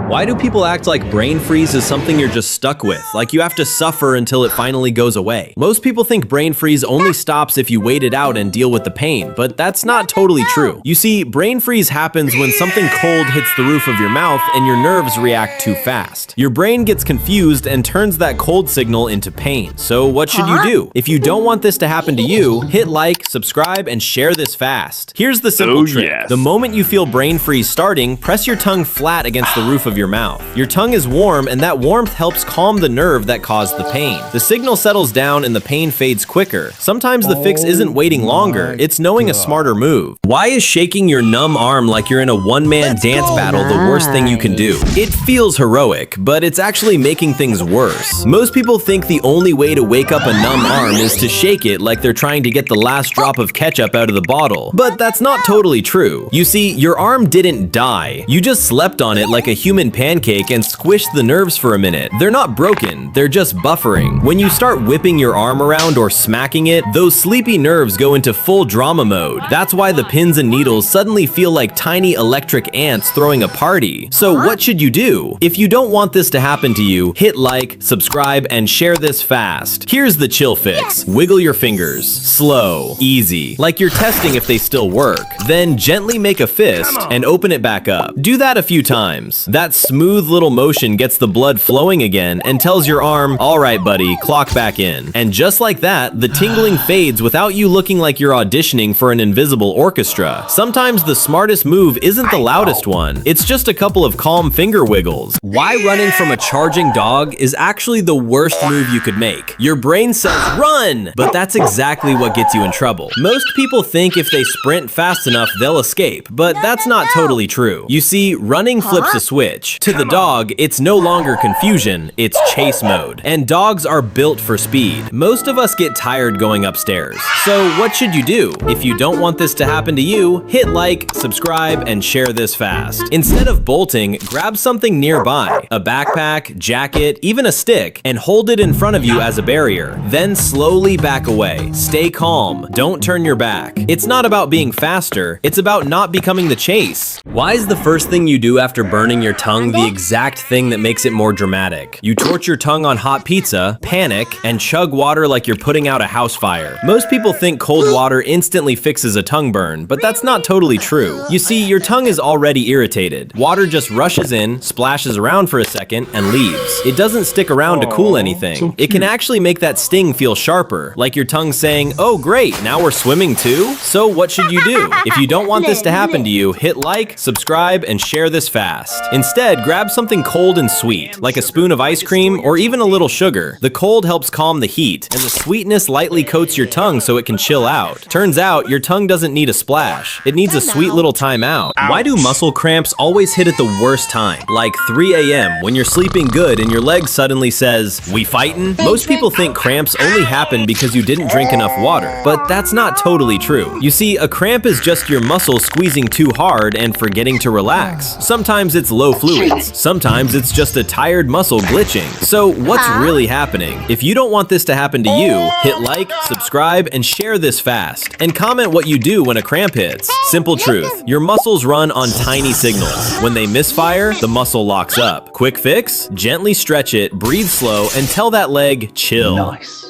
Why do people act like brain freeze is something you're just stuck with, like you have to suffer until it finally goes away? Most people think brain freeze only stops if you wait it out and deal with the pain, but that's not totally true. You see, brain freeze happens when something cold hits the roof of your mouth and your nerves react too fast. Your brain gets confused and turns that cold signal into pain. So what should you do? If you don't want this to happen to you, hit like, subscribe, and share this fast. Here's the simple trick. Yes. The moment you feel brain freeze starting, press your tongue flat against the roof of your mouth. Your tongue is warm, and that warmth helps calm the nerve that caused the pain. The signal settles down and the pain fades quicker. Sometimes the fix isn't waiting longer, it's knowing a smarter move. Why is shaking your numb arm like you're in a one-man dance battle the worst thing you can do? It feels heroic, but it's actually making things worse. Most people think the only way to wake up a numb arm is to shake it like they're trying to get the last drop of ketchup out of the bottle. But that's not totally true. You see, your arm didn't die. You just slept on it like a human pancake and squished the nerves for a minute. They're not broken, they're just buffering. When you start whipping your arm around or smacking it, those sleepy nerves go into full drama mode. That's why the pins and needles suddenly feel like tiny electric ants throwing a party. So what should you do? If you don't want this to happen to you, hit like, subscribe, and share this fast. Here's the chill fix. Wiggle your fingers. Slow, easy, like you're testing if they still work. Then gently make a fist and open it back up. Do that a few times. That smooth little motion gets the blood flowing again and tells your arm, all right, buddy, clock back in. And just like that, the tingling fades without you looking like you're auditioning for an invisible orchestra. Sometimes the smartest move isn't the loudest one. It's just a couple of calm finger wiggles. Why running from a charging dog is actually the worst move you could make. Your brain says run, but that's exactly what gets you in trouble. Most people think if they sprint fast enough, they'll escape, but that's not totally true. You see, running flips a switch. To the dog, it's no longer confusion, it's chase mode. And dogs are built for speed. Most of us get tired going upstairs. So what should you do? If you don't want this to happen to you, hit like, subscribe, and share this fast. Instead of bolting, grab something nearby, a backpack, jacket, even a stick, and hold it in front of you as a barrier. Then slowly back away. Stay calm. Don't turn your back. It's not about being faster, it's about not becoming the chase. Why is the first thing you do after burning your tongue the exact thing that makes it more dramatic? You torch your tongue on hot pizza, panic, and chug water like you're putting out a house fire. Most people think cold water instantly fixes a tongue burn, but that's not totally true. You see, your tongue is already irritated. Water just rushes in, splashes around for a second, and leaves. It doesn't stick around to cool anything. It can actually make that sting feel sharper, like your tongue saying, oh great, now we're swimming too? So what should you do? If you don't want this to happen to you, hit like, subscribe, and share this fast. Instead, grab something cold and sweet, like a spoon of ice cream or even a little sugar. The cold helps calm the heat, and the sweetness lightly coats your tongue so it can chill out. Turns out, your tongue doesn't need a splash. It needs a sweet little time out. Why do muscle cramps always hit at the worst time? Like 3 a.m. when you're sleeping good and your leg suddenly says, we fightin'? Most people think cramps only happen because you didn't drink enough water, but that's not totally true. You see, a cramp is just your muscles squeezing too hard and forgetting to relax. Sometimes it's low fluids. Sometimes it's just a tired muscle glitching. So what's really happening? If you don't want this to happen to you, hit like, subscribe, and share this fast. And comment what you do when a cramp hits. Simple truth, your muscles run on tiny signals. When they misfire, the muscle locks up. Quick fix? Gently stretch it, breathe slow, and tell that leg, chill. Nice.